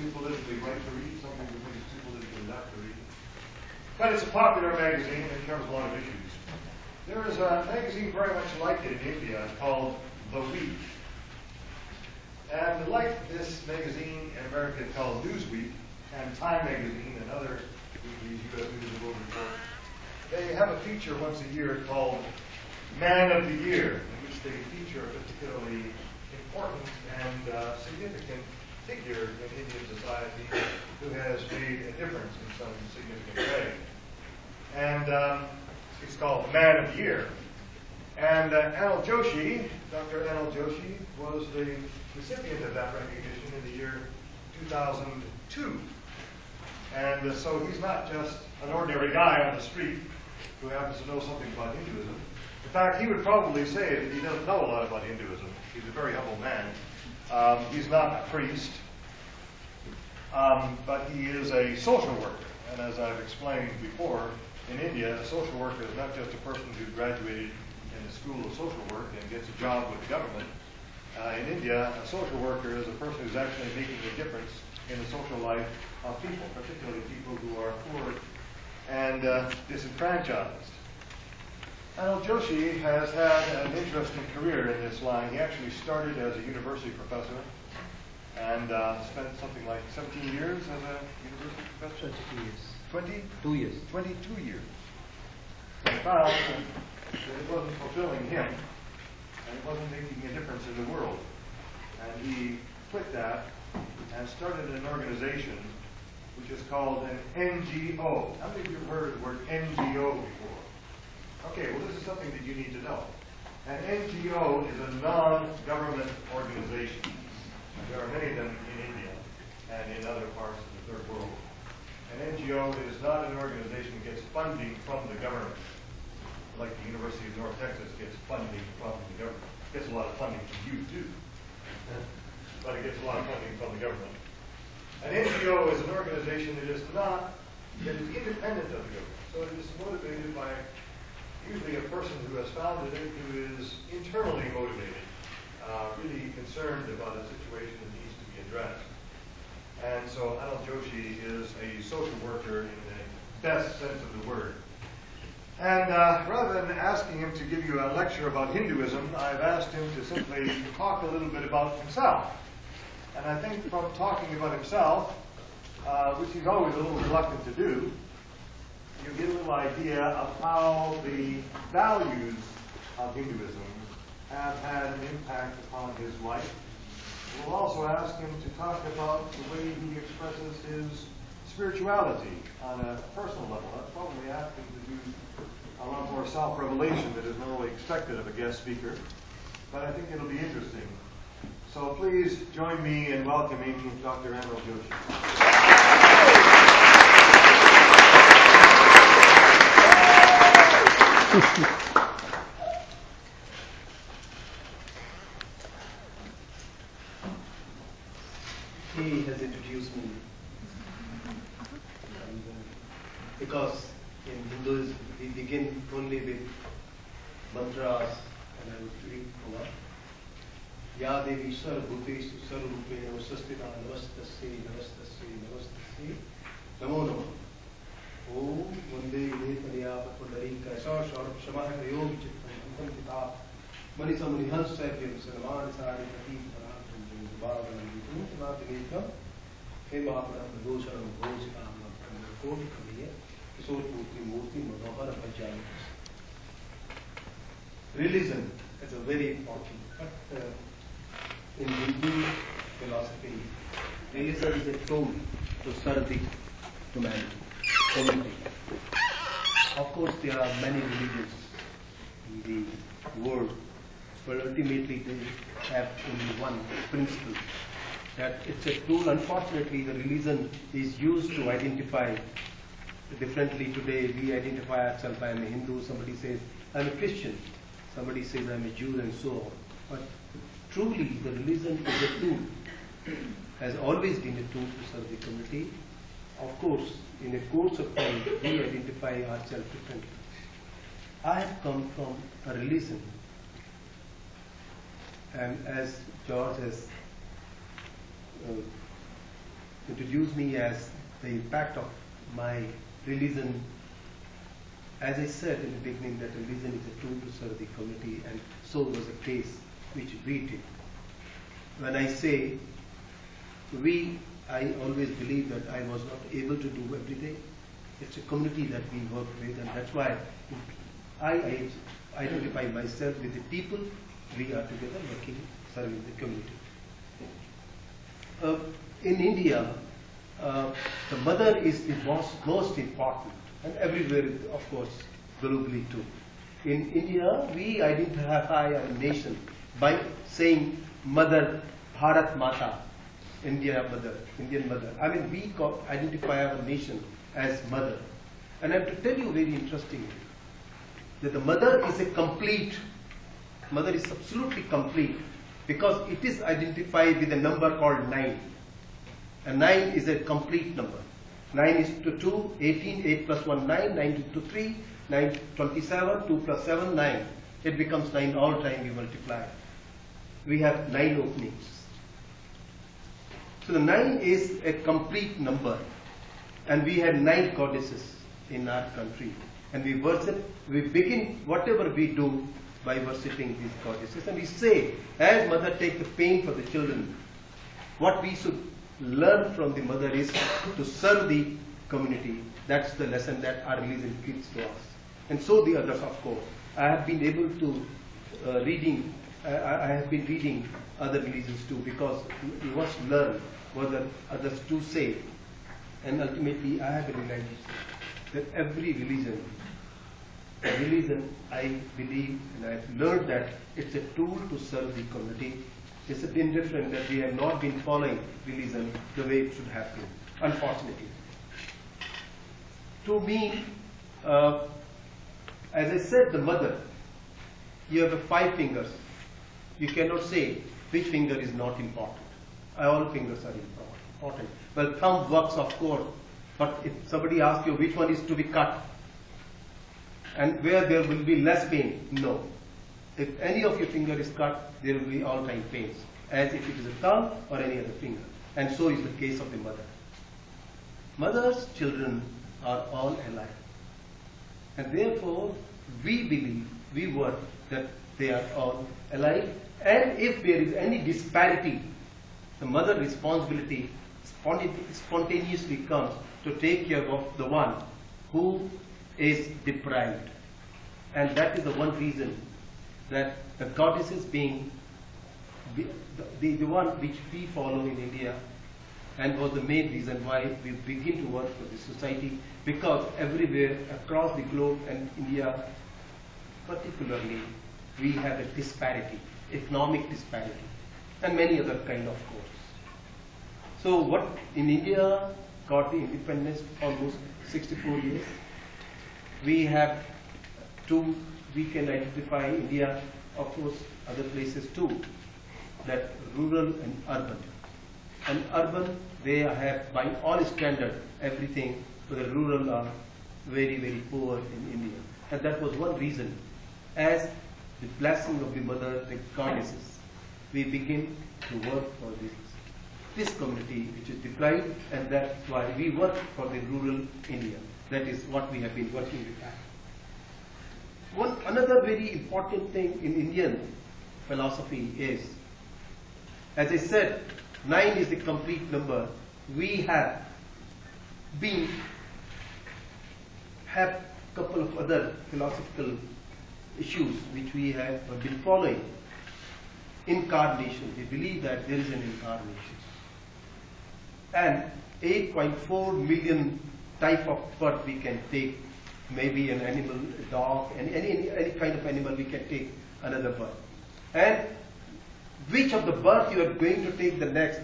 too politically right to read, some people think it's too politically left to read. But it's a popular magazine and it covers a lot of issues. There is a magazine very much like it in India called The Week. And like this magazine in America called Newsweek, and Time magazine and other weeklies, U.S. News and World Report, they have a feature once a year called Man of the Year, in which they feature a particularly important and significant figure in Indian society who has made a difference in some significant way. And it's called Man of the Year. And Anil Joshi, Dr. Anil Joshi, was the recipient of that recognition in the year 2002. And so he's not just an ordinary guy on the street who happens to know something about Hinduism. In fact, he would probably say that he doesn't know a lot about Hinduism. He's a very humble man. He's not a priest, but he is a social worker. And as I've explained before, in India, a social worker is not just a person who graduated in the school of social work and gets a job with the government. In India, a social worker is a person who's actually making a difference in the social life of people, particularly people who are poor and disenfranchised. Anil Joshi has had an interesting career in this line. He actually started as a university professor and spent something like 17 years as a university professor. 22 years. 22 years. 22 years. He found that it wasn't fulfilling him and it wasn't making a difference in the world. And he quit that and started an organization which is called an NGO. How many of you have heard the word NGO before? Okay, well this is something that you need to know. An NGO is a non-government organization. And there are many of them in India and in other parts of the third world. An NGO is not an organization that gets funding from the government, like the University of North Texas gets funding from the government. It gets a lot of funding from you too, but it gets a lot of funding from the government. An NGO is an organization that is independent of the government. So it is motivated by usually a person who has founded it who is internally motivated, really concerned about a situation that needs to be addressed. And so Anil Joshi is a social worker in the best sense of the word. And rather than asking him to give you a lecture about Hinduism, I've asked him to simply talk a little bit about himself. And I think from talking about himself, which he's always a little reluctant to do, you get a little idea of how the values of Hinduism have had an impact upon his life. We'll also ask him to talk about the way he expresses his spirituality on a personal level. That's probably asking him to do a lot more self-revelation than is normally expected of a guest speaker. But I think it'll be interesting. So please join me in welcoming Dr. Anil Joshi. He has introduced me. And, because in Hinduism we begin only with mantras, and I would read Puma. Ya Devi Sarvabhuteshu Sarvabhutena Namaskastita Namastasya Namastasya Namastasya Namo Namo Om Vande Vedantaya Patvadarika Sarshar Shamah Yogi Chittam Antam Kitab Manisa Munihans Savyam Sanaman Sari Pratim Parantam Bhavanam Vitum Natinekam Hemapanam Gosharam Goshitam Koti Kamiya Kisor Murti Murti Manohara Bhajanas. Religion is a very important, but in Hindu philosophy, religion is a tool to serve the humanity. Of course, there are many religions in the world, but ultimately they have only one principle, that it's a tool. Unfortunately, the religion is used to identify differently. Today, we identify ourselves, I'm a Hindu, somebody says, I'm a Christian, somebody says, I'm a Jew, and so on. But truly, the religion is a tool, has always been a tool to serve the community. Of course, in a course of time, we identify ourselves differently. I have come from a religion, and as George has introduce me as the impact of my religion. As I said in the beginning, that religion is a tool to serve the community, and so was the case which we did. When I say we, I always believe that I was not able to do everything. It's a community that we work with, and that's why I identify myself with the people. We are together working, serving the community. Uh, in India, the mother is the most important, and everywhere, of course, globally too. In India, we identify our nation by saying Mother, Bharat Mata, Indian mother. I mean, we identify our nation as mother. And I have to tell you very interestingly that the mother is mother is absolutely complete because it is identified with a number called 9. And 9 is a complete number. 9 is to 2, 18, 8 plus 1, 9, 9 to 3, 9, 27, 2 plus 7, 9. It becomes 9 all time we multiply. We have 9 openings. So the 9 is a complete number. And we had 9 goddesses in our country. And we worship, we begin whatever we do by worshipping these goddesses. And we say, as mother take the pain for the children, what we should learn from the mother is to serve the community. That's the lesson that our religion gives to us. And so the others, of course. I have been able to I have been reading other religions too, because you must learn what the others do say. And ultimately, I have realized that every religion, I believe, and I have learned that it's a tool to serve the community. It's been different that we have not been following religion the way it should have been, unfortunately. To me, as I said, the mother, you have 5 fingers. You cannot say which finger is not important. All fingers are important. Well, thumb works, of course, but if somebody asks you which one is to be cut and where there will be less pain, no. If any of your finger is cut, there will be all time pains, as if it is a thumb or any other finger. And so is the case of the mother. Mother's children are all alike. And therefore, we believe, we work that they are all alike. And if there is any disparity, the mother responsibility spontaneously comes to take care of the one who is deprived. And that is the one reason that the goddesses being the one which we follow in India, and was the main reason why we begin to work for this society, because everywhere across the globe and India particularly, we have a disparity, economic disparity, and many other kind of course. So what in India got the independence almost 64 years. We have we can identify India, of course, other places too, that rural and urban. And urban, they have by all standards everything, but the rural are very, very poor in India. And that was one reason. As the blessing of the mother, the goddesses, we begin to work for this community which is deprived, and that's why we work for the rural India. That is what we have been working with that. Another very important thing in Indian philosophy is, as I said, 9 is the complete number. We have a couple of other philosophical issues which we have been following. Incarnation. We believe that there is an incarnation. And 8.4 million type of birth we can take. Maybe an animal, a dog, and any kind of animal we can take another birth. And which of the birth you are going to take the next,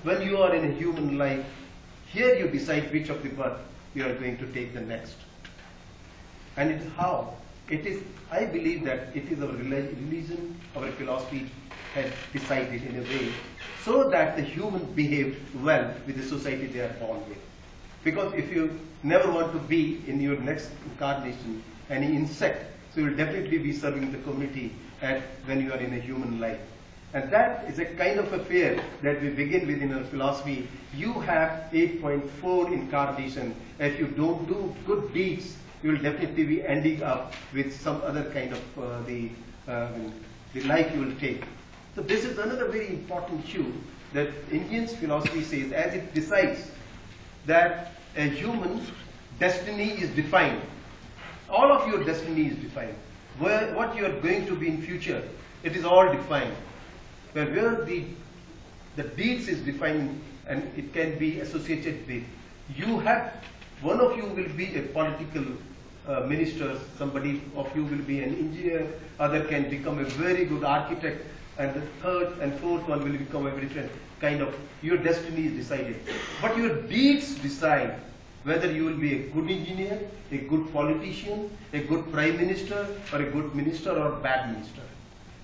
when you are in a human life, here you decide which of the birth you are going to take the next. And it's how. It is, I believe that it is our religion, our philosophy has decided in a way so that the human behave well with the society they are born with. Because if you never want to be in your next incarnation any insect, so you will definitely be serving the community when you are in a human life. And that is a kind of affair that we begin with in our philosophy. You have 8.4 incarnation. If you don't do good deeds, you will definitely be ending up with some other kind of the life you will take. So this is another very important issue that Indian's philosophy says, as it decides that a human destiny is defined. All of your destiny is defined. What you are going to be in future, it is all defined. But where the deeds is defined and it can be associated with, you have, one of you will be a political minister, somebody of you will be an engineer, other can become a very good architect, and the third and fourth one will become a different kind of, your destiny is decided. But your deeds decide whether you will be a good engineer, a good politician, a good prime minister, or a good minister or a bad minister.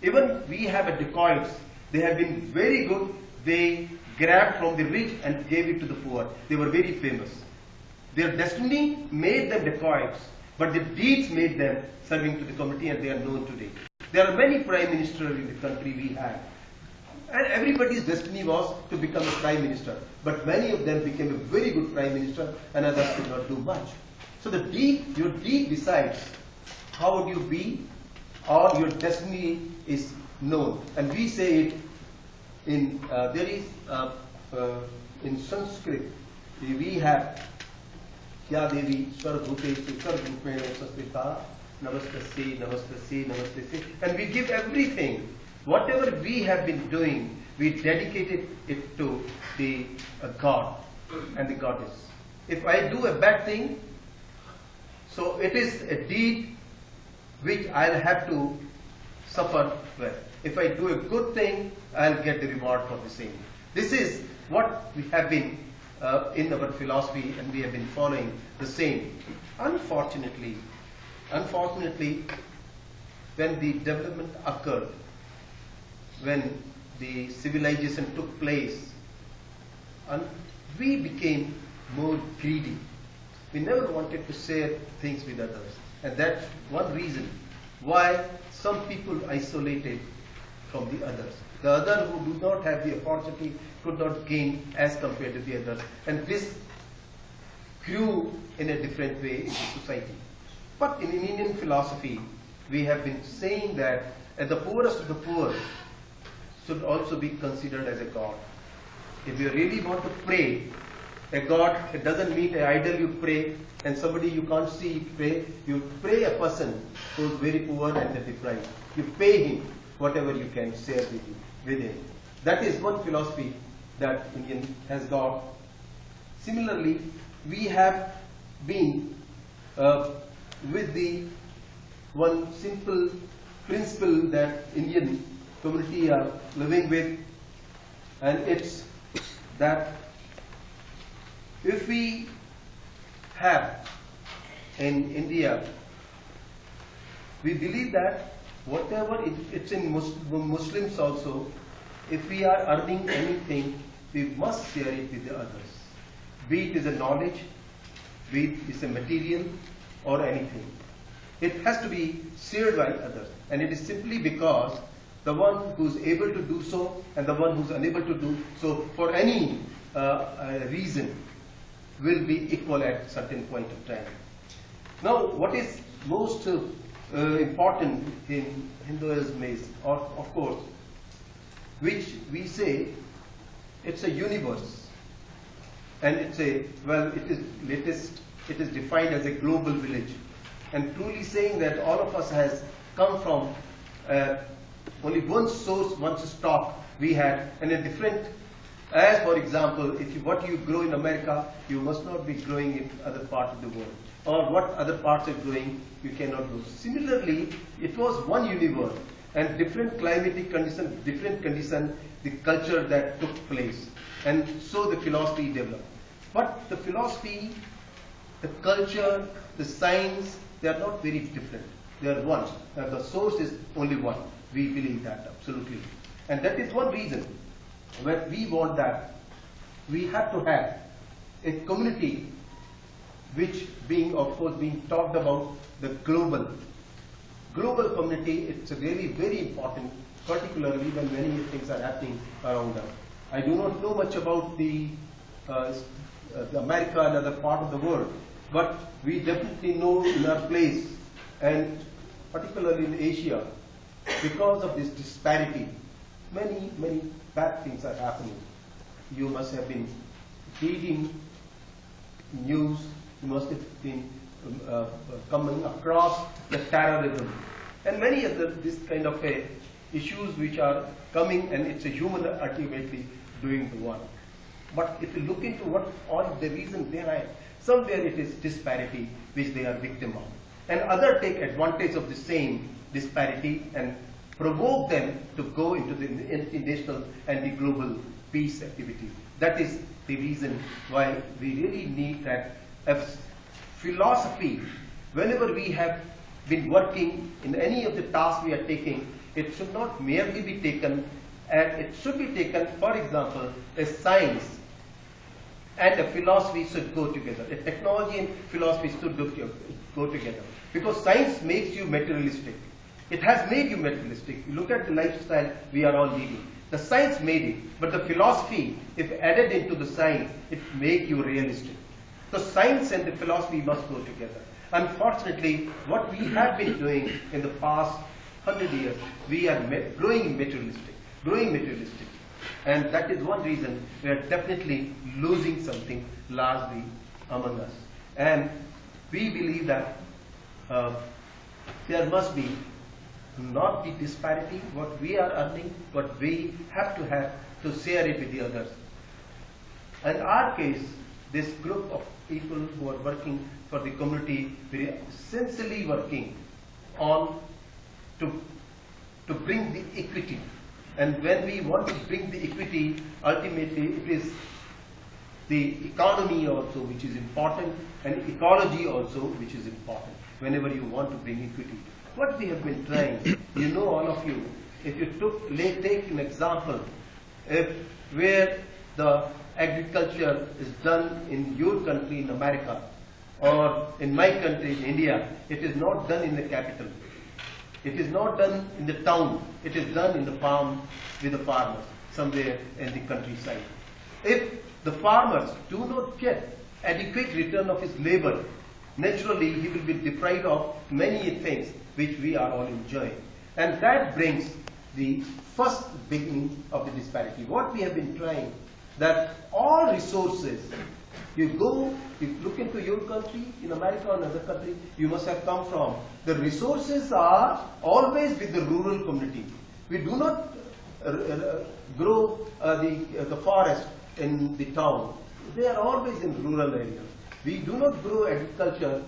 Even we have a dacoits, they have been very good, they grabbed from the rich and gave it to the poor. They were very famous. Their destiny made them dacoits, but the deeds made them serving to the community, and they are known today. There are many prime ministers in the country we have. And everybody's destiny was to become a prime minister. But many of them became a very good prime minister, and others could not do much. So the deed, your deed decides how would you be, or your destiny is known. And we say it in, there is, in Sanskrit, we have, Kya Devi Swarabhutesu Sarvapena Sasvita Namastasya, Namastasya, Namastasya. And we give everything. Whatever we have been doing, we dedicated it to the God and the goddess. If I do a bad thing, so it is a deed which I'll have to suffer with. If I do a good thing, I'll get the reward for the same. This is what we have been in our philosophy, and we have been following the same. Unfortunately, when the development occurred, when the civilization took place, and we became more greedy. We never wanted to share things with others. And that's one reason why some people isolated from the others. The other who do not have the opportunity could not gain as compared to the others. And this grew in a different way in the society. But in Indian philosophy, we have been saying that the poorest of the poor should also be considered as a god. If you really want to pray a god, it doesn't mean an idol you pray and somebody you can't see pray. You pray a person who is very poor and deprived. You pay him whatever you can share with him. That is one philosophy that Indian has got. Similarly, we have been with the one simple principle that Indian community are living with, and it's that if we have in India, we believe that whatever it's in Muslims also, if we are earning anything, we must share it with the others. Be it is a knowledge, be it is a material or anything. It has to be shared by others. And it is simply because the one who is able to do so and the one who is unable to do so for any reason will be equal at certain point of time. Now, what is most important in Hinduism is, of course, which we say it's a universe, and it's a, well, it is defined as a global village, and truly saying that all of us has come from only one source, one stock we had, and a different. As for example, what you grow in America, you must not be growing in other parts of the world. Or what other parts are growing, you cannot grow. Similarly, it was one universe, and different climatic conditions, the culture that took place. And so the philosophy developed. But the philosophy, the culture, the science, they are not very different. They are one. The source is only one. We believe that, absolutely. And that is one reason when we want that we have to have a community which being, of course, being talked about the global community. It's really very important particularly when many things are happening around us. I do not know much about the America and other part of the world, but we definitely know in our place, and particularly in Asia, because of this disparity, many bad things are happening. You must have been reading news, you must have been coming across the terrorism and many other this kind of issues which are coming, and it's a human ultimately doing the one. But if you look into what all the reason behind, somewhere it is disparity which they are victim of. And others take advantage of the same disparity and provoke them to go into the international and the global peace activities. That is the reason why we really need that philosophy. Whenever we have been working in any of the tasks we are taking, it should not merely be taken, and it should be taken, for example, a science and a philosophy should go together. A technology and philosophy should go together. Because science makes you materialistic. It has made you materialistic. You look at the lifestyle we are all leading. The science made it, but the philosophy, if added into the science, it makes you realistic. So science and the philosophy must go together. Unfortunately, what we have been doing in the past 100 years, we are growing materialistic. And that is one reason we are definitely losing something largely among us. And we believe that there must be not the disparity, what we are earning, what we have to share it with the others. In our case, this group of people who are working for the community, we are essentially working on to bring the equity. And when we want to bring the equity, ultimately it is the economy also which is important, and ecology also which is important whenever you want to bring equity. What we have been trying, you know, all of you, if you take an example, where the agriculture is done in your country in America, or in my country in India, it is not done in the capital. It is not done in the town. It is done in the farm with the farmers, somewhere in the countryside. If the farmers do not get adequate return of his labor, naturally he will be deprived of many things which we are all enjoying. And that brings the first beginning of the disparity. What we have been trying, that all resources, you look into your country, in America or another country, you must have come from. The resources are always with the rural community. We do not grow the forest in the town. They are always in rural areas. We do not grow agriculture.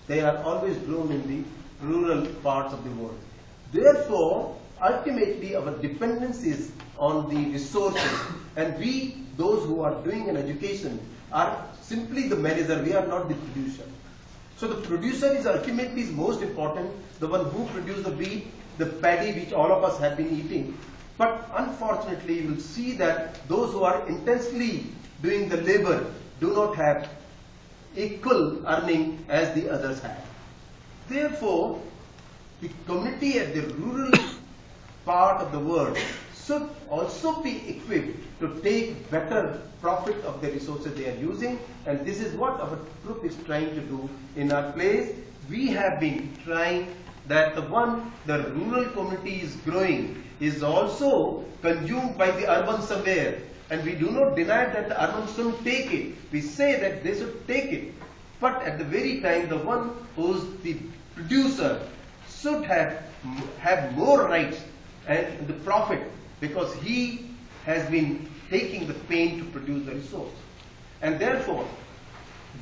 They are always grown in the rural parts of the world. Therefore, ultimately our dependence is on the resources, and we, those who are doing an education, are simply the manager. We are not the producer. So the producer is ultimately most important, the one who produces the wheat, the paddy which all of us have been eating. But unfortunately, you will see that those who are intensely doing the labor do not have equal earning as the others have. Therefore, the community at the rural part of the world should also be equipped to take better profit of the resources they are using, and this is what our group is trying to do in our place. We have been trying that the rural community is growing is also consumed by the urban somewhere, and we do not deny that the urban shouldn't take it. We say that they should take it, but at the very time the one who's the producer should have more rights and the profit, because he has been taking the pain to produce the resource. And therefore,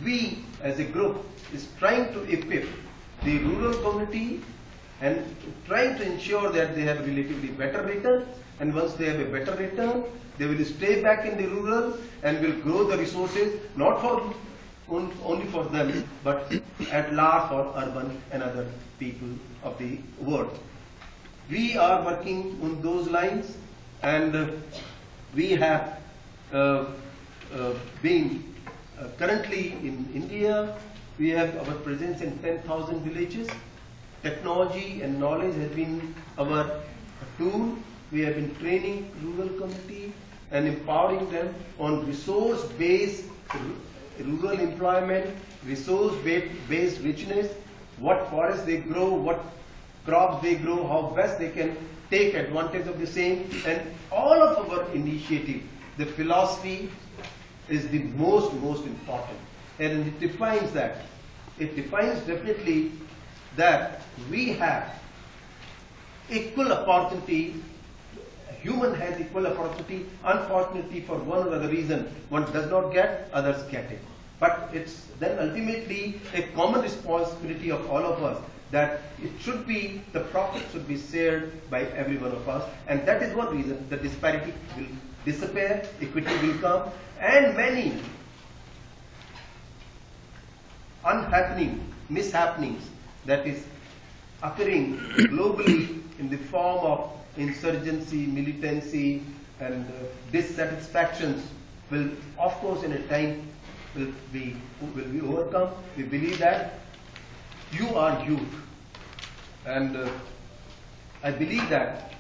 we as a group is trying to equip the rural community and trying to ensure that they have relatively better return, and once they have a better return, they will stay back in the rural and will grow the resources, not for only for them, but at large for urban and other people of the world. We are working on those lines, and we have been currently in India. We have our presence in 10,000 villages. Technology and knowledge has been our tool, we have been training rural community and empowering them on resource-based rural employment, resource-based richness, what forests they grow, what crops they grow, how best they can take advantage of the same, and all of our initiative, the philosophy is the most important, and it defines that. It defines definitely that we have equal opportunity. Human has equal opportunity. Unfortunately, for one or other reason, one does not get, others get it. But it's then ultimately a common responsibility of all of us that it should be, the profit should be shared by every one of us, and that is one reason the disparity will disappear, equity will come, and many mishappenings that is occurring globally in the form of insurgency, militancy, and dissatisfactions will, of course, in a time will be overcome. We believe that you are youth, and I believe that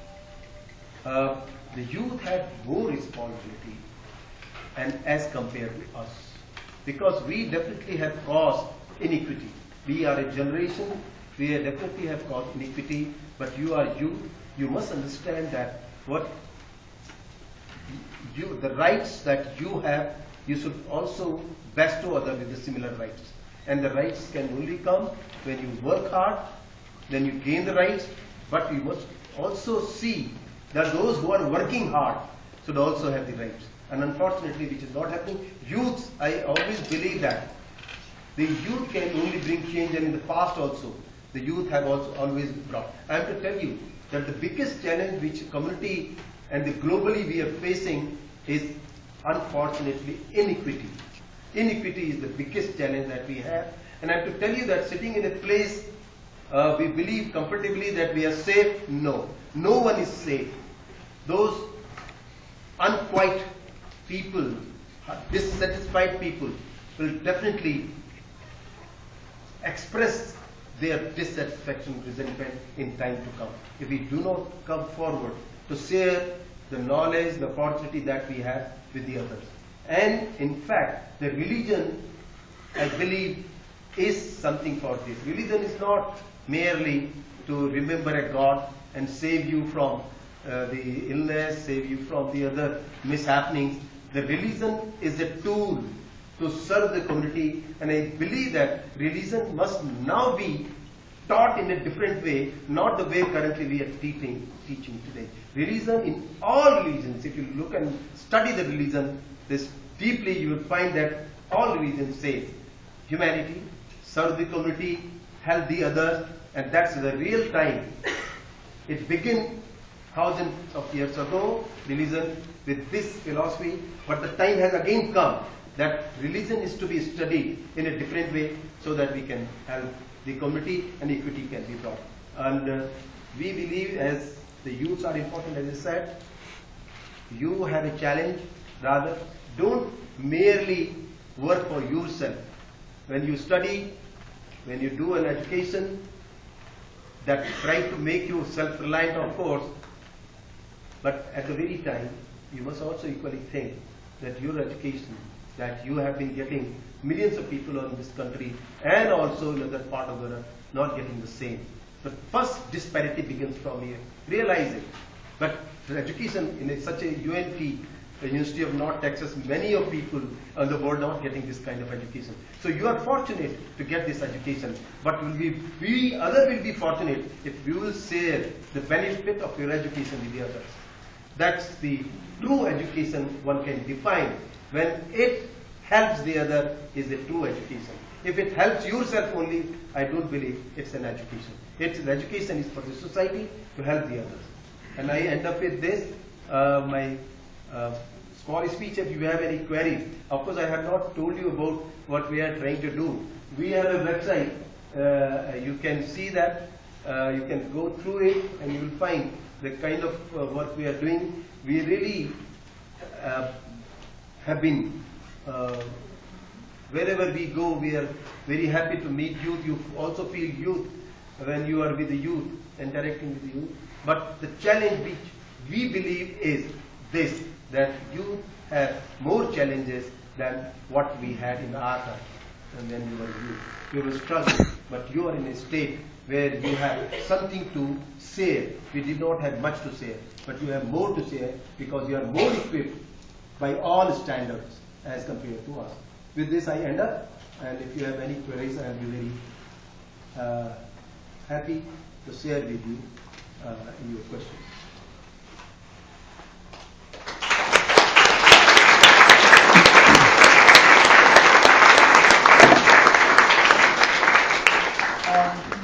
the youth have more responsibility and as compared to us, because we definitely have caused inequity. We are a generation, we definitely have caused inequity, but you are youth. You must understand that the rights that you have, you should also bestow others with the similar rights. And the rights can only come when you work hard, then you gain the rights, but you must also see that those who are working hard should also have the rights. And unfortunately, which is not happening. Youths, I always believe that the youth can only bring change, and in the past also, the youth have also always brought. I have to tell you that the biggest challenge which community and the globally we are facing is unfortunately inequity. Inequity is the biggest challenge that we have. And I have to tell you that sitting in a place we believe comfortably that we are safe, no. No one is safe. Those unquiet people, dissatisfied people will definitely express their dissatisfaction, resentment in time to come. If we do not come forward to share the knowledge, the opportunity that we have with the others. And in fact, the religion, I believe, is something for this. Religion is not merely to remember a God and save you from the illness, save you from the other mishappenings. The religion is a tool to serve the community, and I believe that religion must now be taught in a different way, not the way currently we are teaching today. Religion, in all religions, if you look and study the religion this deeply, you will find that all religions say humanity, serve the community, help the others, and that's the real time. It began thousands of years ago, religion, with this philosophy, but the time has again come that religion is to be studied in a different way so that we can help the community and equity can be brought. And we believe, as the youths are important, as I said, you have a challenge. Rather, don't merely work for yourself. When you study, when you do an education that try to make you self-reliant, of course, but at the very time, you must also equally think that your education, that you have been getting millions of people in this country and also in other part of the world not getting the same. The first disparity begins from here. Realize it. But the education in such a UNT, the University of North Texas, many of people in the world not getting this kind of education. So you are fortunate to get this education, but others will be fortunate if you will share the benefit of your education with the others. That's the true education one can define. When it helps the other is a true education. If it helps yourself only, I don't believe it's an education. Education is for the society to help the others. And I end up with this, my small speech. If you have any queries, of course I have not told you about what we are trying to do. We have a website, you can see that, you can go through it and you will find the kind of work we are doing. We really have been, wherever we go, we are very happy to meet youth. You also feel youth when you are with the youth, interacting with the youth. But the challenge which we believe is this, that you have more challenges than what we had in our time. And when you were youth, you were struggling, but you are in a state where you have something to share. We did not have much to share, but you have more to share because you are more equipped by all standards as compared to us. With this I end up, and if you have any queries, I will be very happy to share with you in your questions.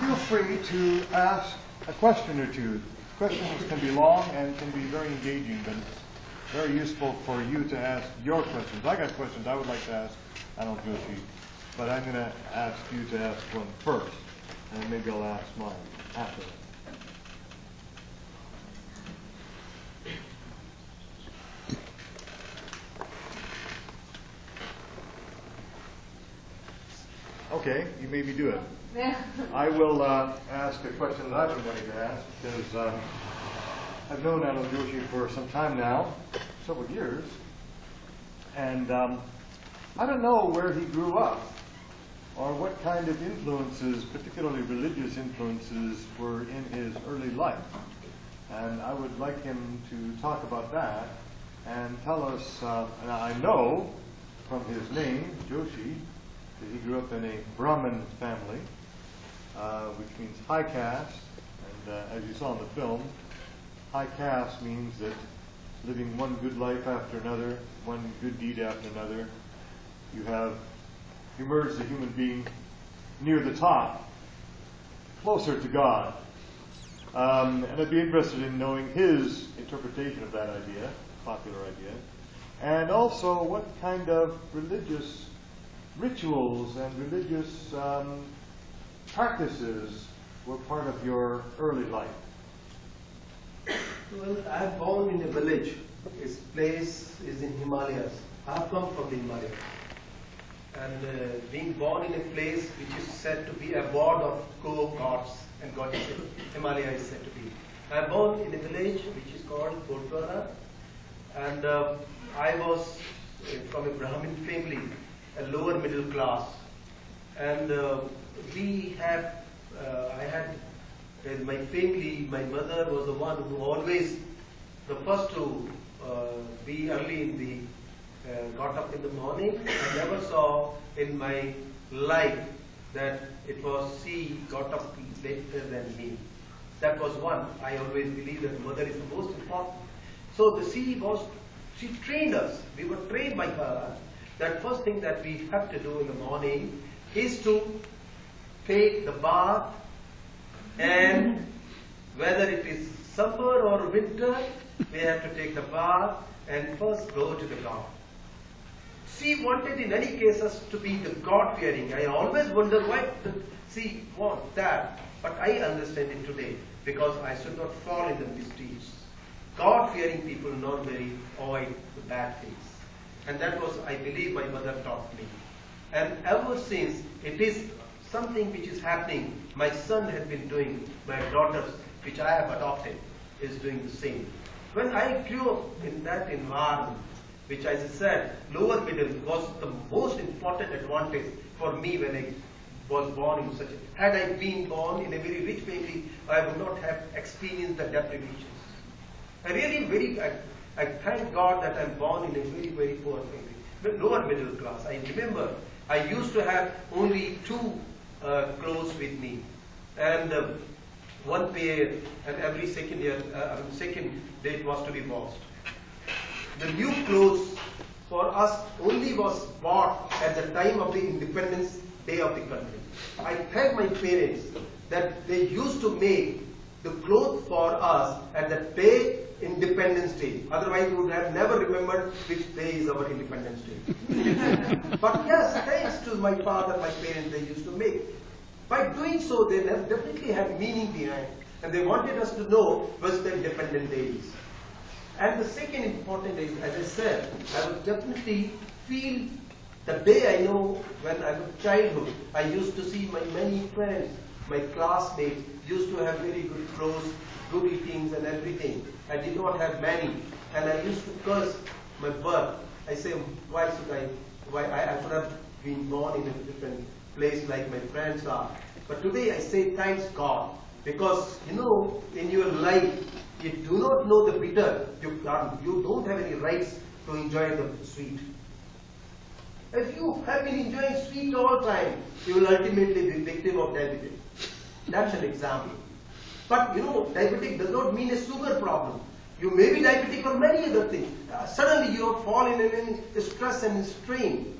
Feel free to ask a question or two. Questions can be long and can be very engaging, but it's very useful for you to ask your questions. I got questions I would like to ask Anil Joshi, but I'm going to ask you to ask one first, and maybe I'll ask mine after that. Okay, you made me do it. I will ask a question that I've been wanting to ask because I've known Anil Joshi for some time now, several years, and I don't know where he grew up or what kind of influences, particularly religious influences, were in his early life. And I would like him to talk about that and tell us, and I know from his name, Joshi, that he grew up in a Brahmin family, which means high caste. And as you saw in the film, high caste means that living one good life after another, one good deed after another, you have emerged a human being near the top, closer to God. And I'd be interested in knowing his interpretation of that idea, popular idea, and also what kind of religious rituals and religious practices were part of your early life. Well, I am born in a village. This place is in Himalayas. I have come from the Himalayas. And being born in a place which is said to be a abode of gods and goddesses, Himalaya is said to be. I am born in a village which is called Gurdwara, and I was from a Brahmin family, a lower middle class, and I had in my family, my mother was the one who always the first to be early in the got up in the morning. I never saw in my life that it was she got up later than me. That was one. I always believe that mother is the most important. So she trained us. We were trained by her that first thing that we have to do in the morning is to take the bath, and whether it is summer or winter, we have to take the bath and first go to the God. She wanted in any case us to be the God-fearing. I always wonder why she wants that, but I understand it today because I should not fall in the misdeeds. God-fearing people normally avoid the bad things. And that was, I believe, my mother taught me. And ever since, it is something which is happening. My son has been doing, my daughters, which I have adopted, is doing the same. When I grew up in that environment, which as I said, lower middle was the most important advantage for me when I was born in such a... Had I been born in a very rich family, I would not have experienced the deprivations. I thank God that I'm born in a very, very poor family, lower middle class. I remember I used to have only two clothes with me, and one pair, and every second day it was to be washed. The new clothes for us only was bought at the time of the Independence Day of the country. I thank my parents that they used to make the clothes for us at the day Independence Day. Otherwise, we would have never remembered which day is our Independence Day. But yes, thanks to my father, my parents, they used to make. By doing so, they definitely had meaning behind, and they wanted us to know which the Independent Day is. And the second important is, as I said, I would definitely feel the day I know when I was childhood. I used to see my many friends my classmates used to have very good clothes, good eatings and everything. I did not have many. And I used to curse my birth. I say, why I should have been born in a different place like my friends are. But today I say, thanks God. Because, you know, in your life, you do not know the bitter. You don't have any rights to enjoy the sweet. If you have been enjoying sweet all time, you will ultimately be victim of diabetes. That's an example. But you know, diabetic does not mean a sugar problem. You may be diabetic for many other things. Suddenly you have fallen in stress and strain.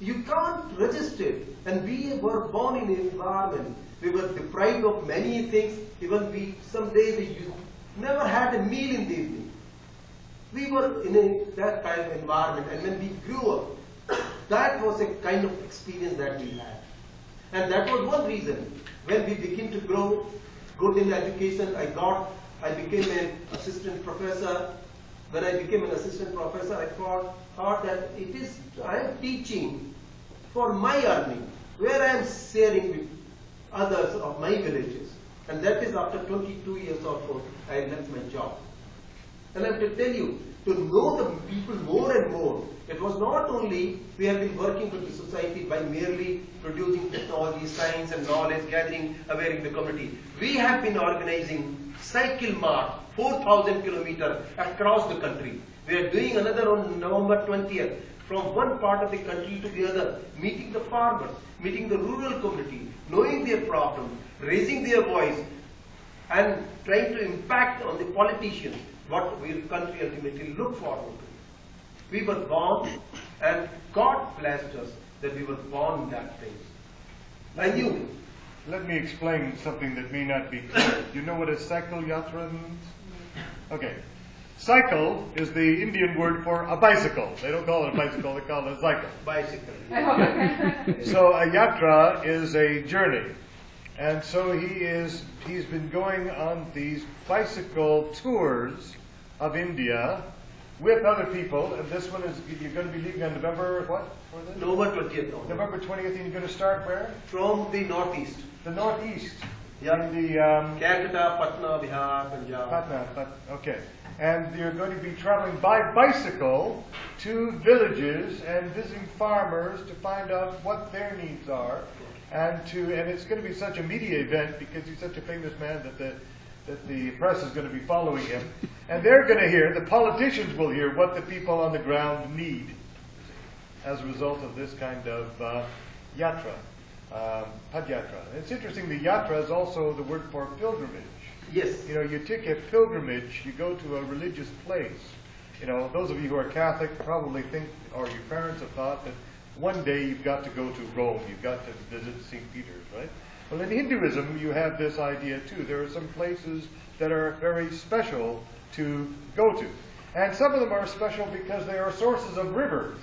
You can't resist it. And we were born in an environment. We were deprived of many things. Even some days we never had a meal in the evening. We were in that kind of environment. And when we grew up, that was a kind of experience that we had. And that was one reason. When we begin to grow, good in education, I became an assistant professor. When I became an assistant professor, I thought that I am teaching for my earning, where I am sharing with others of my villages. And that is after 22 years or so, I left my job. And I have to tell you, to know the people more and more, it was not only we have been working with the society by merely producing technology, science and knowledge, gathering, awareing the community. We have been organizing cycle march, 4,000 kilometers across the country. We are doing another on November 20th, from one part of the country to the other, meeting the farmers, meeting the rural community, knowing their problems, raising their voice, and trying to impact on the politicians what will country ultimately look forward to. We were born, and God blessed us that we were born in that place. I knew. Let me explain something that may not be clear. Do you know what a cycle yatra means? Okay. Cycle is the Indian word for a bicycle. They don't call it a bicycle, they call it a cycle. Bicycle. So a yatra is a journey. And so he's been going on these bicycle tours of India with other people, and this one is, you're going to be leaving on November, what? November 20th. November 20th, and you're going to start where? From the northeast. The northeast. Yeah. In the... Calcutta, Patna, Bihar, Punjab. Patna, okay. And you're going to be traveling by bicycle to villages and visiting farmers to find out what their needs are. And it's going to be such a media event because he's such a famous man that the press is going to be following him. And they're going to hear, the politicians will hear what the people on the ground need as a result of this kind of yatra, padyatra. And it's interesting, the yatra is also the word for pilgrimage. Yes. You know, you take a pilgrimage, you go to a religious place. You know, those of you who are Catholic probably think, or your parents have thought, that one day you've got to go to Rome, you've got to visit St. Peter's, right? Well, in Hinduism, you have this idea too. There are some places that are very special to go to. And some of them are special because they are sources of rivers,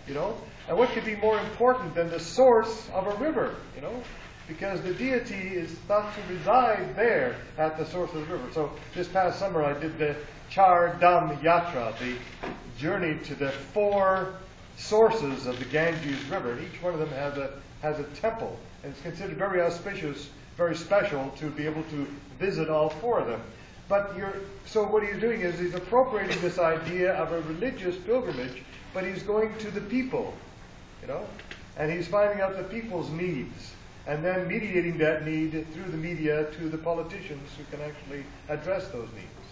you know? And what could be more important than the source of a river, you know? Because the deity is thought to reside there at the source of the river. So this past summer I did the Char Dham Yatra, the journey to the 4 sources of the Ganges River. And each one of them has a temple. And it's considered very auspicious, very special to be able to visit all 4 of them. So what he's doing is he's appropriating this idea of a religious pilgrimage, but he's going to the people, you know? And he's finding out the people's needs, and then mediating that need through the media to the politicians who can actually address those needs.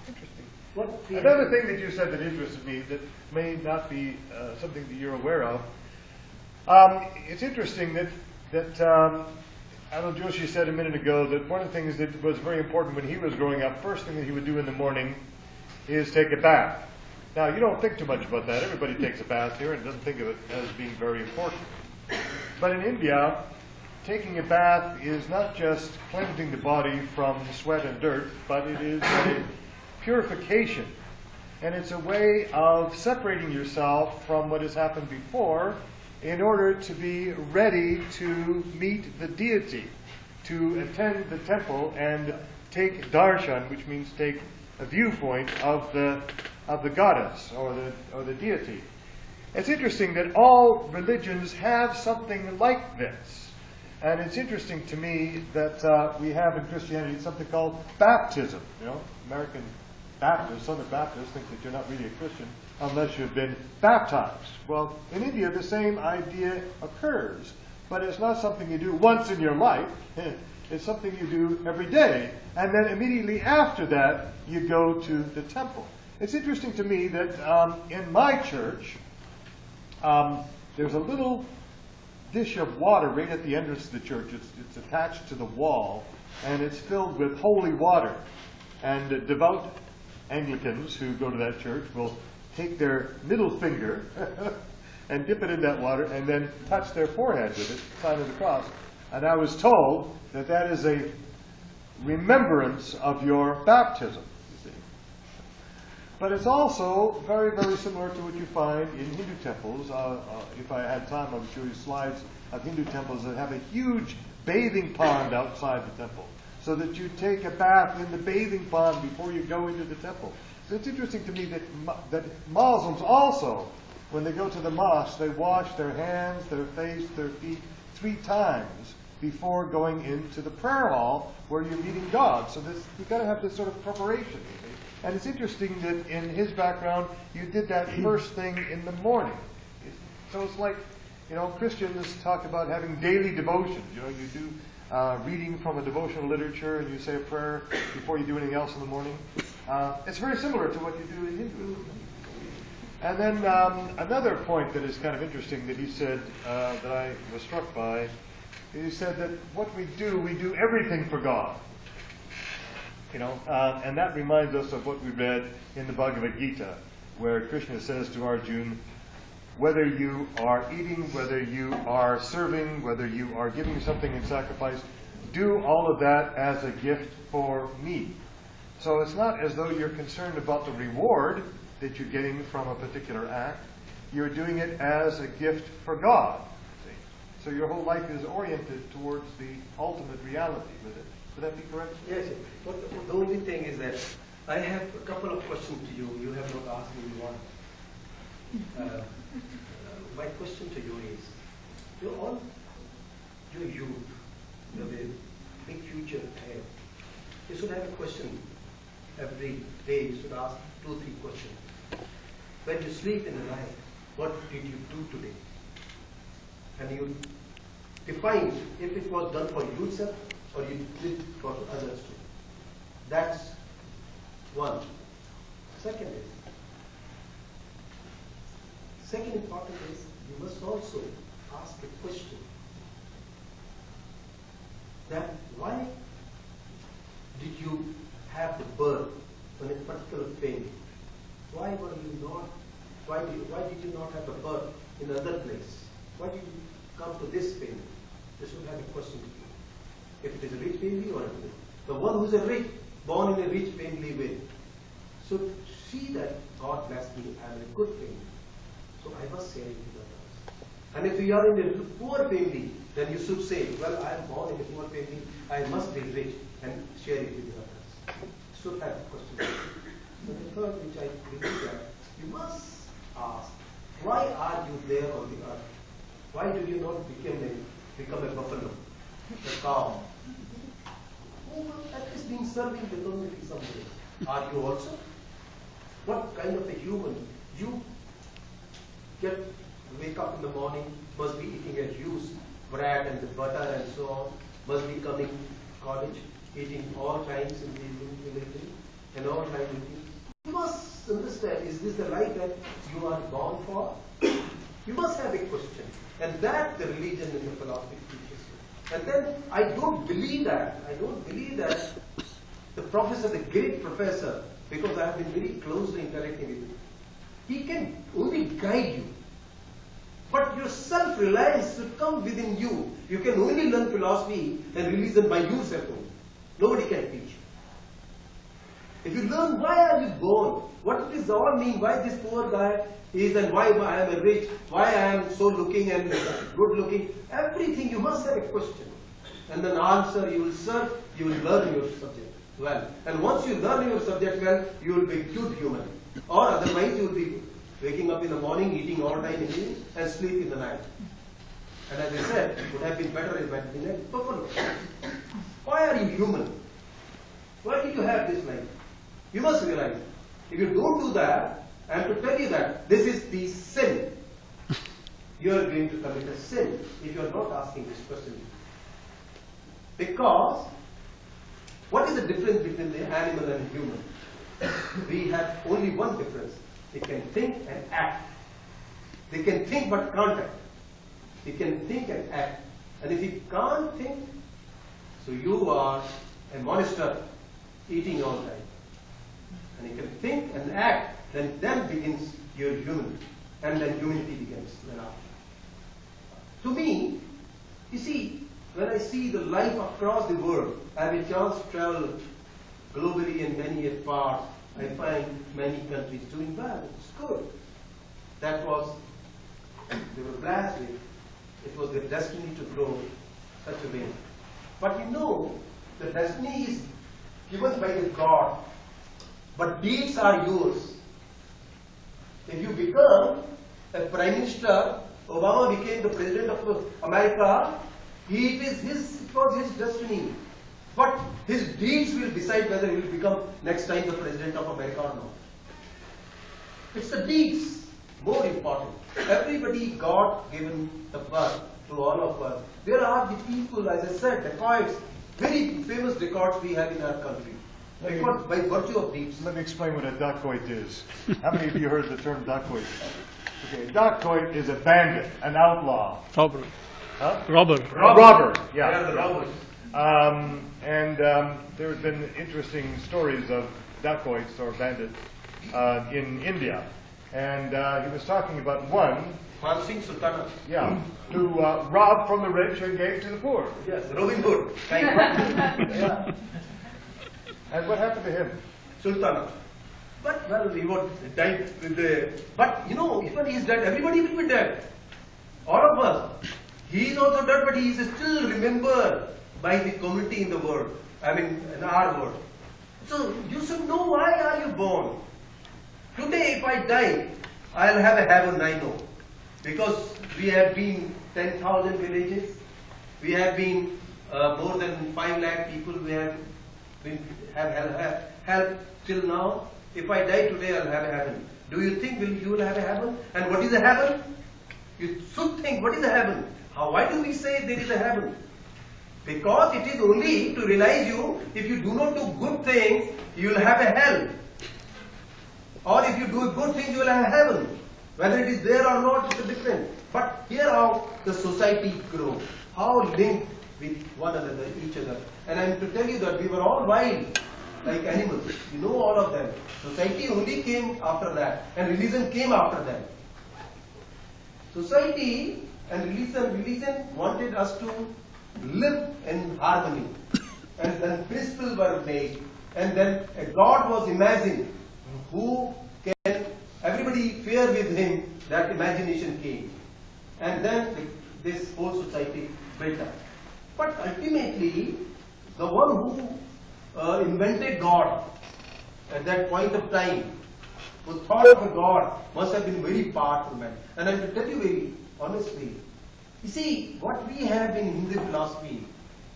Interesting. Another thing that you said that interested me that may not be something that you're aware of, it's interesting that Anil Joshi said a minute ago that one of the things that was very important when he was growing up, first thing that he would do in the morning is take a bath. Now, you don't think too much about that. Everybody takes a bath here and doesn't think of it as being very important. But in India, taking a bath is not just cleansing the body from sweat and dirt, but it is a purification. And it's a way of separating yourself from what has happened before in order to be ready to meet the deity, to attend the temple and take darshan, which means take a viewpoint of the goddess or the deity. It's interesting that all religions have something like this. And it's interesting to me that we have in Christianity something called baptism. You know, American Baptists, Southern Baptists think that you're not really a Christian unless you've been baptized. Well, in India, the same idea occurs, but it's not something you do once in your life. It's something you do every day. And then immediately after that, you go to the temple. It's interesting to me that in my church, there's a little dish of water right at the entrance of the church. It's attached to the wall, and it's filled with holy water. And devout Anglicans who go to that church will take their middle finger and dip it in that water and then touch their forehead with it, sign of the cross. And I was told that that is a remembrance of your baptism. You see. But it's also very, very similar to what you find in Hindu temples. If I had time, I would show you slides of Hindu temples that have a huge bathing pond outside the temple, so that you take a bath in the bathing pond before you go into the temple. So it's interesting to me that Muslims also, when they go to the mosque, they wash their hands, their face, their feet 3 times before going into the prayer hall where you're meeting God. So you've got to have this sort of preparation, you see. And it's interesting that in his background, you did that first thing in the morning. So it's like, you know, Christians talk about having daily devotions. You know, you do reading from a devotional literature and you say a prayer before you do anything else in the morning. It's very similar to what you do in Hinduism. And then another point that is kind of interesting that he said that I was struck by, he said that what we do everything for God. You know, and that reminds us of what we read in the Bhagavad Gita, where Krishna says to Arjuna, whether you are eating, whether you are serving, whether you are giving something in sacrifice, do all of that as a gift for me. So it's not as though you're concerned about the reward that you're getting from a particular act. You're doing it as a gift for God. See? So your whole life is oriented towards the ultimate reality with it. Would that be correct? Yes, yes. But the only thing is that I have a couple of questions to you. You have not asked me one. My question to you is, your youth, you have a big future ahead. You should have a question every day. You should ask 2 or 3 questions. When you sleep in the night, what did you do today? And you define if it was done for yourself or you did for others too. That's one. Second important is you must also ask a question that why did you have the birth on a particular family? Why did you not have the birth in another place? Why did you come to this family? You should have a question to you. If it is a rich family or the one who is a rich, born in a rich family will should see that God blessed me, I am in a good family. So I must share it with others. And if you are in a poor family, then you should say, well, I am born in a poor family, I must be rich and share it with others. Should have a question. So the third, which I believe that you must ask, why are you there on the earth? Why do you not become a buffalo, a cow? Who at least been serving the community somewhere? Are you also? What kind of a human? You wake up in the morning, must be eating a juice, bread and the butter and so on, must be coming to college, eating all times in the evening, and all times eating. You must understand, is this the life that you are born for? You must have a question. And that the religion and the philosophy teaches you. And then I don't believe that the professor, the great professor, because I have been very closely interacting with him, he can only guide you. But your self-reliance should come within you. You can only learn philosophy and religion by yourself only. Nobody can teach you. If you learn why are you born, what does all mean, why this poor guy is and why I am a rich, why I am so looking and good looking, everything you must have a question. And then answer, you will serve, you will learn your subject well. And once you learn your subject well, you will be a good human. Or otherwise you will be waking up in the morning, eating all night in the evening, and sleep in the night. And as I said, it would have been better if I had been a buffalo. Why are you human? Why did you have this life? You must realize, if you don't do that, I am to tell you that this is the sin. You are going to commit a sin if you are not asking this question. Because, what is the difference between the animal and human? We have only one difference. They can think and act. They can think but can't act. They can think and act. And if you can't think, so you are a monster eating all time. And you can think and act, then begins your human. And then humanity begins thereafter. To me, you see, when I see the life across the world, I have a chance to travel globally in many parts. I find many countries doing well. It's good. That was, they were blessed with. It was their destiny to grow such a way. But you know, the destiny is given by the God. But deeds are yours. If you become a prime minister, Obama became the president of America, it was his destiny. But his deeds will decide whether he will become next time the president of America or not. It's the deeds more important. Everybody God given the birth to all of us. There are the people, as I said, dacoits, very famous dacoits we have in our country. Dacoits by virtue of deeds. Let me explain what a dacoit is. How many of you heard the term dacoit? Okay, a dacoit is a bandit, an outlaw. Robber. Huh? Robber. A robber, yeah. They are the robbers. There have been interesting stories of dacoits or bandits in India. And he was talking about one, Mansingh Sultana. yeah, who robbed from the rich and gave to the poor. Yes, Robin Hood. Yeah. And what happened to him? Sultana. But, well, he was died with the... But, you know, even he is dead, everybody will be dead. All of us. He is also dead, but he is still remembered by the community in the world. I mean, in our world. So, you should know why are you born. Today, if I die, I'll have a heaven, I know. Because we have been 10,000 villages. We have been more than 5 lakh people. We have been have helped till now. If I die today, I'll have a heaven. Do you think you will have a heaven? And what is a heaven? You should think, what is a heaven? Why do we say there is a heaven? Because it is only to realize you, if you do not do good things, you will have a hell. Or if you do good things, you will have a heaven. Whether it is there or not, it's different. But here how the society grows, how linked with one another, each other. And I am to tell you that we were all wild, like animals. You know all of them. Society only came after that, and religion came after that. Society and religion wanted us to live in harmony. And then principles were made, and then a God was imagined who can everybody fear with him. That imagination came, and then this whole society built up. But ultimately, the one who invented God at that point of time, who thought of a God, must have been very powerful man. And I will tell you very honestly, you see, what we have in Hindu philosophy,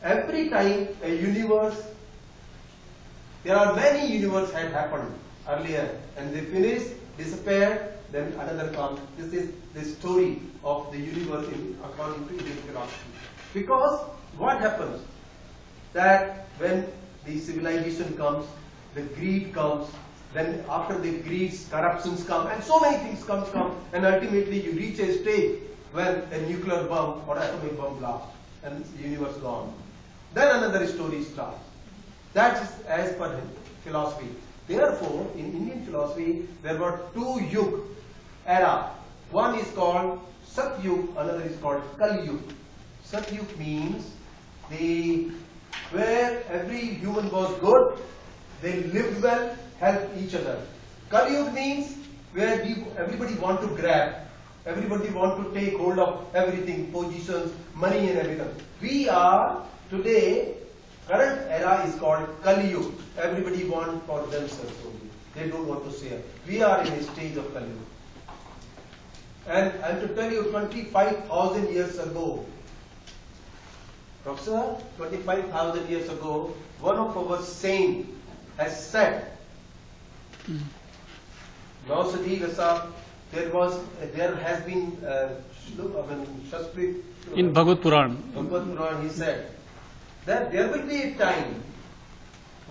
every time a universe, there are many universes had happened earlier, and they finished, disappeared, then another comes. This is the story of the universe according to Indian philosophy. Because what happens? That when the civilization comes, the greed comes, then after the greeds, corruptions come, and so many things come, and ultimately you reach a stage when a nuclear bomb or atomic bomb blasts, and the universe gone. Then another story starts. That is as per philosophy. Therefore, in Indian philosophy, there were 2 yug era. One is called Sat Yug, another is called Kali Yug. Sat Yug means where every human was good, they lived well, helped each other. Kali Yug means where everybody want to grab, everybody want to take hold of everything, positions, money and everything. We are today, current era is called Kali Yug. Everybody want for themselves only. They don't want to share. We are in a stage of Kali Yug. And I have to tell you, 25,000 years ago, Professor, 25,000 years ago, one of our saints has said, Nausadi Rasab, there has been, In Bhagavad Puran. Bhagavad Puran, he said that there will be a time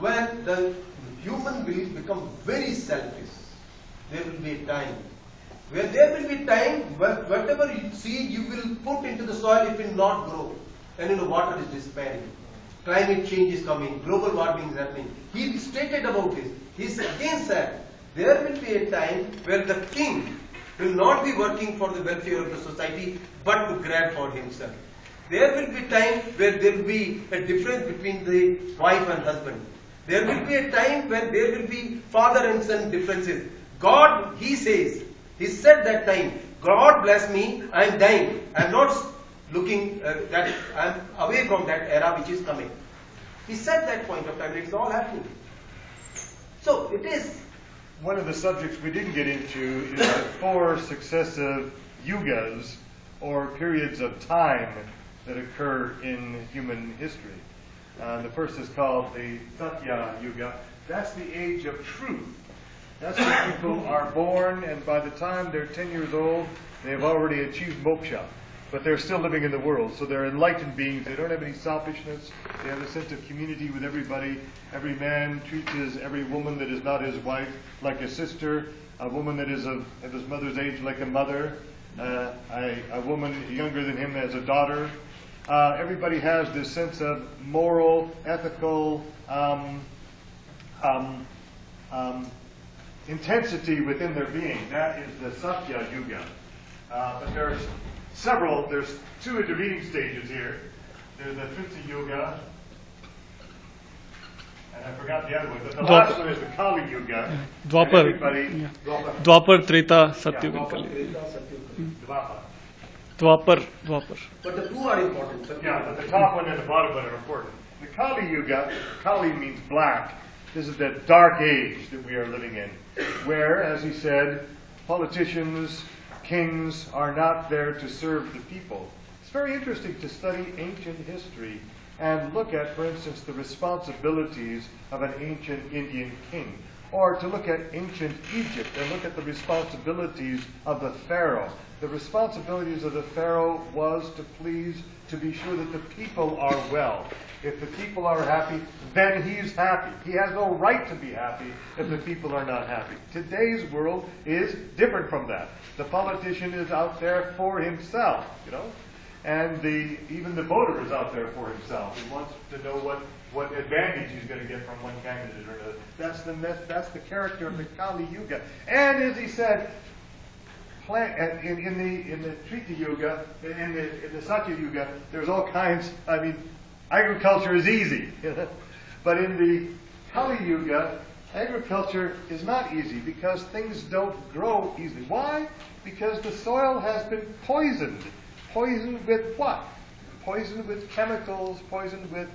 when the human will become very selfish. There will be a time where there will be time where whatever seed you will put into the soil, it will not grow. And water is despairing. Climate change is coming, global warming is happening. He stated about this. He again said, there will be a time where the king will not be working for the welfare of the society, but to grab for himself. There will be time where there will be a difference between the wife and husband. There will be a time when there will be father and son differences. God, he says, he said that time, God bless me, I am dying. I am not looking that I am away from that era which is coming. He said that point of time, it's all happening. So it is. One of the subjects we didn't get into is the 4 successive yugas, or periods of time that occur in human history. The first is called the Satya Yuga. That's the age of truth. That's when people are born, and by the time they're 10 years old, they've already achieved moksha. But they're still living in the world, so they're enlightened beings. They don't have any selfishness. They have a sense of community with everybody. Every man treats every woman that is not his wife like a sister. A woman that is of his mother's age like a mother. A woman younger than him as a daughter. Everybody has this sense of moral, ethical intensity within their being. That is the Satya Yuga. But there's 2 intervening stages here. There's the Trita Yuga, and I forgot the other one. But the last one is the Kali Yuga. Dwapar. Dwapar, Treta, Satyuga, Kali. Dwapar. But the 2 are important. Yeah, but the top one and the bottom one are important. The Kali Yuga, Kali means black. This is the dark age that we are living in, where, as he said, politicians, kings are not there to serve the people. It's very interesting to study ancient history and look at, for instance, the responsibilities of an ancient Indian king, or to look at ancient Egypt and look at the responsibilities of the pharaoh. The responsibilities of the pharaoh was to be sure that the people are well. If the people are happy, then he's happy. He has no right to be happy if the people are not happy. Today's world is different from that. The politician is out there for himself, and even the voter is out there for himself. He wants to know what advantage he's going to get from one candidate or another. That's the character of the Kali Yuga. And as he said, in the Trita Yuga, in the Satya Yuga, there's all kinds. Agriculture is easy, but in the Kali Yuga, agriculture is not easy because things don't grow easily. Why? Because the soil has been poisoned. Poisoned with what? Poisoned with chemicals, poisoned with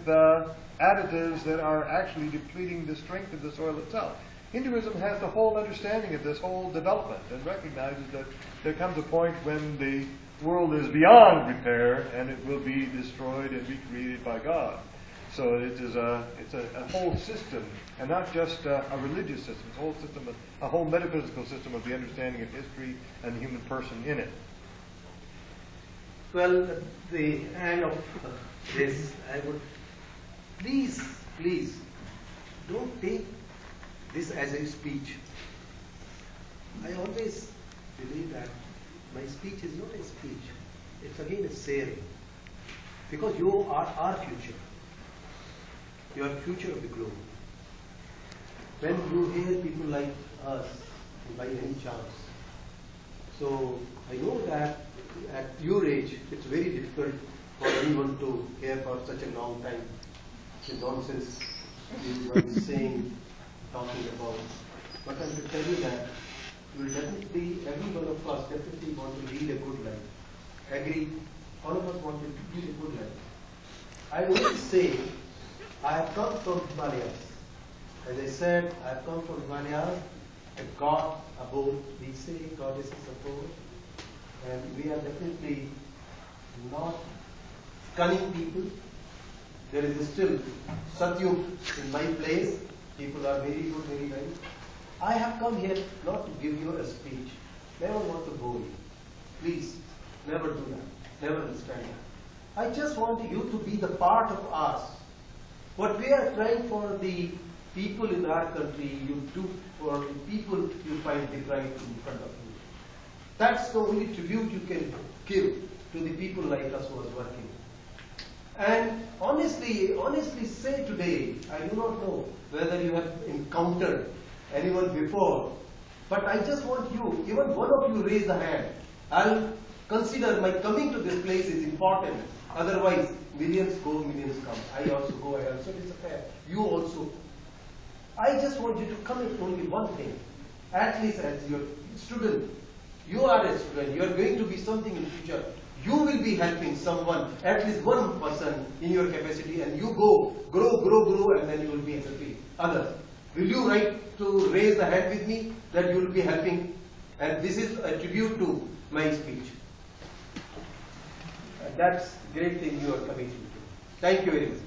additives that are actually depleting the strength of the soil itself. Hinduism has the whole understanding of this whole development and recognizes that there comes a point when the world is beyond repair and it will be destroyed and recreated by God. So it's a whole system, and not just a religious system. It's a whole system, a whole metaphysical system of the understanding of history and the human person in it. Well, at the end of this, I would please don't take this as a speech. I always believe that my speech is not a speech. It's again a sharing. Because you are our future. You are future of the globe. When you hear people like us, by any chance, so I know that at your age, it's very difficult for anyone to hear for such a long time the nonsense you were saying, talking about. But I will tell you that you will definitely, every one of us definitely want to lead a good life. Agree? All of us want to lead a good life. I only say, I have come from Himalayas. As I said, I have come from Himalayas, a God abode, we say, goddesses abode. and we are definitely not cunning people. There is still Satyug in my place. People are very good, very nice. I have come here not to give you a speech. Never want to bore you. Please, never do that. Never understand that. I just want you to be the part of us. What we are trying for the people in our country, you do for the people you find right in front of you. That's the only tribute you can give to the people like us who are working. And honestly say today, I do not know whether you have encountered anyone before, but I just want you, even one of you raise the hand. I'll consider my coming to this place is important. Otherwise, millions go, millions come. I also go, I also disappear. You also. I just want you to commit only one thing. At least as your student, you are a student, you are going to be something in future. You will be helping someone, at least one person in your capacity, and you go, grow, and then you will be helping others. Will you like to raise the hand with me that you will be helping? And this is a tribute to my speech. That's great thing you are coming to. Thank you very much.